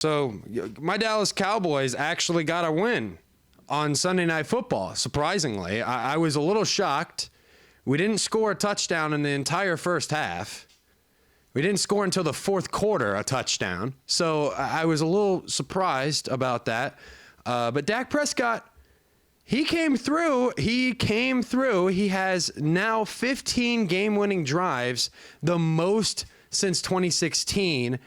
So my Dallas Cowboys actually got a win on Sunday Night Football, surprisingly. I was a little shocked. We didn't score a touchdown in the entire first half. We didn't score until the fourth quarter, a touchdown. So I was a little surprised about that. But Dak Prescott, he came through. He has now 15 game-winning drives, the most since 2016.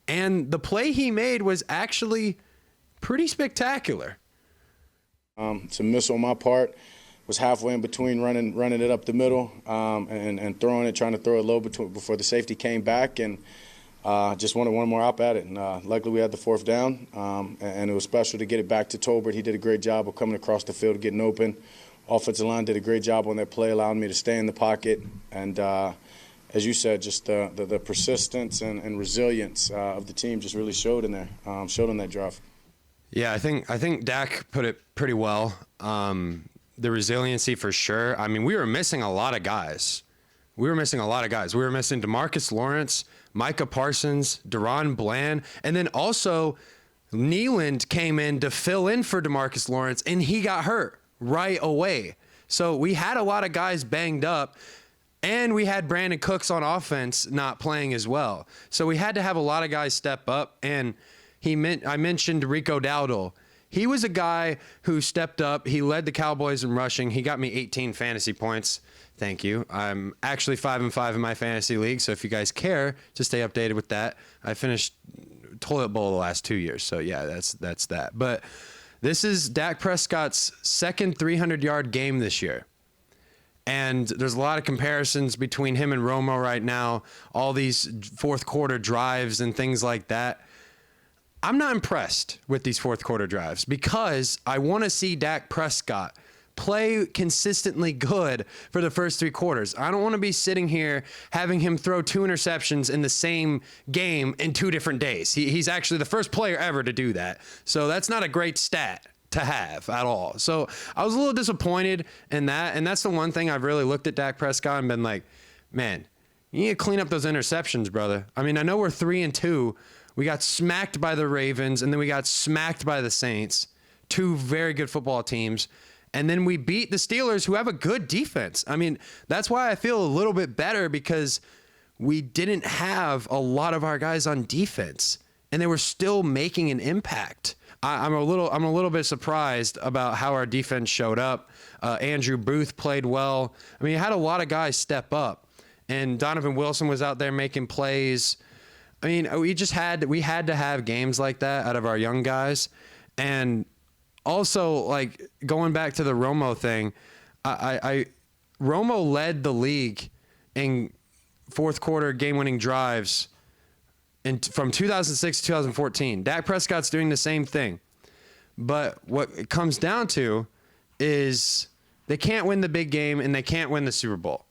And the play he made was actually pretty spectacular. It's a miss on my part. Was halfway in between running it up the middle and throwing it, trying to throw it low before the safety came back, and just wanted one more up at it. And luckily we had the fourth down, and it was special to get it back to Tolbert. He did a great job of coming across the field, getting open. Offensive line did a great job on that play, allowing me to stay in the pocket. And as you said, just the persistence and resilience of the team just really showed in there, showed on that drive. Yeah, I think Dak put it pretty well. The resiliency for sure. I mean, we were missing a lot of guys. We were missing DeMarcus Lawrence, Micah Parsons, Deron Bland, and then also Nealand came in to fill in for DeMarcus Lawrence, and he got hurt right away. So we had a lot of guys banged up, and we had Brandon Cooks on offense not playing as well. So we had to have a lot of guys step up, and I mentioned Rico Dowdle. He was a guy who stepped up. He led the Cowboys in rushing. He got me 18 fantasy points. Thank you. I'm actually 5-5 in my fantasy league, so if you guys care to stay updated with that, I finished toilet bowl the last 2 years. So yeah, that's that. But this is Dak Prescott's second 300-yard game this year. And there's a lot of comparisons between him and Romo right now, all these fourth quarter drives and things like that. I'm not impressed with these fourth quarter drives because I want to see Dak Prescott play consistently good for the first three quarters. I don't want to be sitting here having him throw 2 interceptions in the same game in 2 different days. He's actually the first player ever to do that. So that's not a great stat to have at all. So I was a little disappointed in that. And that's the one thing I've really looked at Dak Prescott and been like, man, you need to clean up those interceptions, brother. I mean, I know we're 3-2. We got smacked by the Ravens, and then we got smacked by the Saints, 2 very good football teams. And then we beat the Steelers, who have a good defense. I mean, that's why I feel a little bit better, because we didn't have a lot of our guys on defense, and they were still making an impact. I'm a little bit surprised about how our defense showed up. Andrew Booth played well. I mean, you had a lot of guys step up, and Donovan Wilson was out there making plays. I mean, we had to have games like that out of our young guys. And also, like, going back to the Romo thing, Romo led the league in fourth quarter game-winning drives from 2006 to 2014. Dak Prescott's doing the same thing. But what it comes down to is they can't win the big game and they can't win the Super Bowl.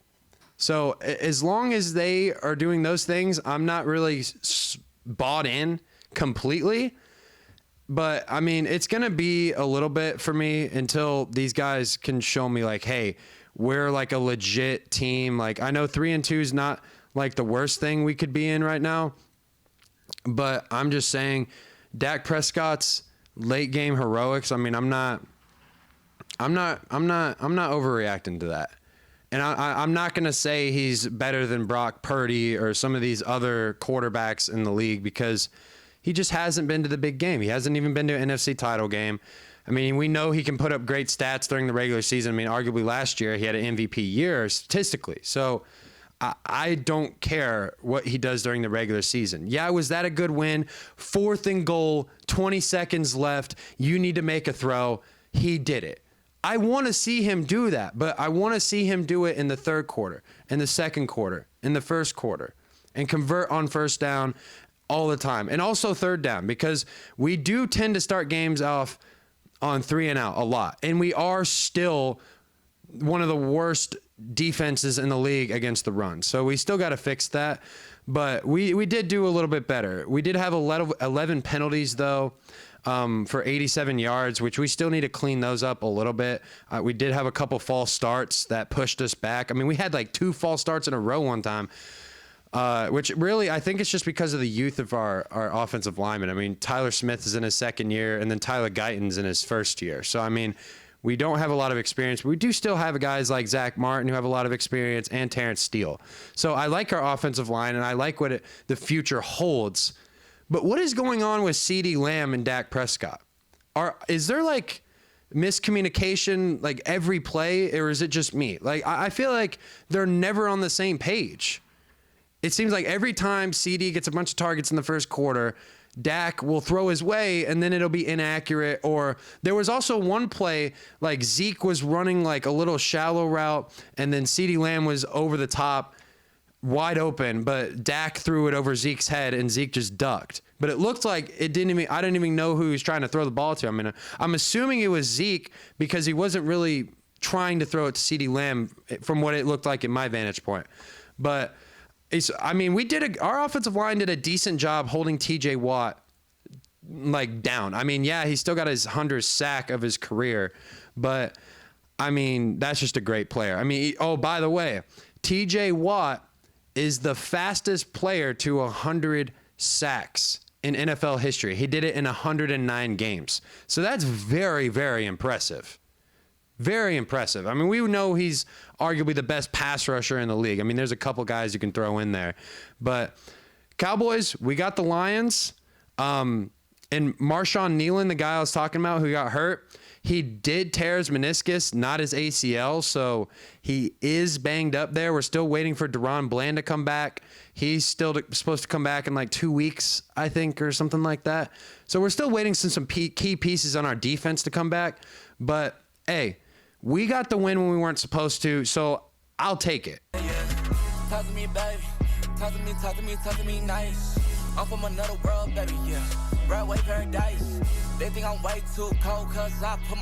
So as long as they are doing those things, I'm not really bought in completely. But, I mean, it's going to be a little bit for me until these guys can show me, like, hey, we're like a legit team. Like, I know 3-2 is not like the worst thing we could be in right now. But I'm just saying Dak Prescott's late game heroics, I mean, I'm not overreacting to that. And I'm not going to say he's better than Brock Purdy or some of these other quarterbacks in the league, because he just hasn't been to the big game. He hasn't even been to an NFC title game. I mean, we know he can put up great stats during the regular season. I mean, arguably last year he had an MVP year statistically. So I don't care what he does during the regular season. Yeah, was that a good win? 4th and goal, 20 seconds left. You need to make a throw. He did it. I want to see him do that, but I want to see him do it in the third quarter, in the second quarter, in the first quarter, and convert on first down all the time. And also third down, because we do tend to start games off on 3 and out a lot. And we are still one of the worst defenses in the league against the run. So we still got to fix that. But we did do a little bit better. We did have 11 penalties, though, for 87 yards, which we still need to clean those up a little bit. We did have a couple false starts that pushed us back. I mean, we had like 2 false starts in a row one time. which really I think it's just because of the youth of our offensive linemen. I mean, Tyler Smith is in his second year, and then Tyler Guyton's in his first year. So, I mean, we don't have a lot of experience, but we do still have guys like Zach Martin who have a lot of experience, and Terrence Steele. So I like our offensive line, and I like what the future holds. But what is going on with CeeDee Lamb and Dak Prescott? Is there like miscommunication like every play, or is it just me? Like I feel like they're never on the same page. It seems like every time CD gets a bunch of targets in the first quarter, Dak will throw his way and then it'll be inaccurate. Or there was also one play like Zeke was running like a little shallow route and then CeeDee Lamb was over the top wide open, but Dak threw it over Zeke's head and Zeke just ducked. But it looked like I didn't even know who he was trying to throw the ball to. I mean, I'm assuming it was Zeke because he wasn't really trying to throw it to CeeDee Lamb from what it looked like in my vantage point. But I mean, our offensive line did a decent job holding TJ Watt like down. I mean, yeah, he still got his 100th sack of his career, but I mean, that's just a great player. I mean, by the way, TJ Watt is the fastest player to 100 sacks in NFL history. He did it in 109 games. So that's very, very impressive. Very impressive. I mean, we know he's arguably the best pass rusher in the league. I mean, there's a couple guys you can throw in there. But Cowboys, we got the Lions. And Marshawn Nealon, the guy I was talking about who got hurt, he did tear his meniscus, not his ACL, so he is banged up there. We're still waiting for Deron Bland to come back. He's still supposed to come back in like 2 weeks, I think, or something like that. So we're still waiting for some key pieces on our defense to come back. But, hey, we got the win when we weren't supposed to, so I'll take it. Talk to me, baby. Talk to me nice. I'm from another world, baby, yeah. Broadway paradise. They think I'm way too cold, cause I put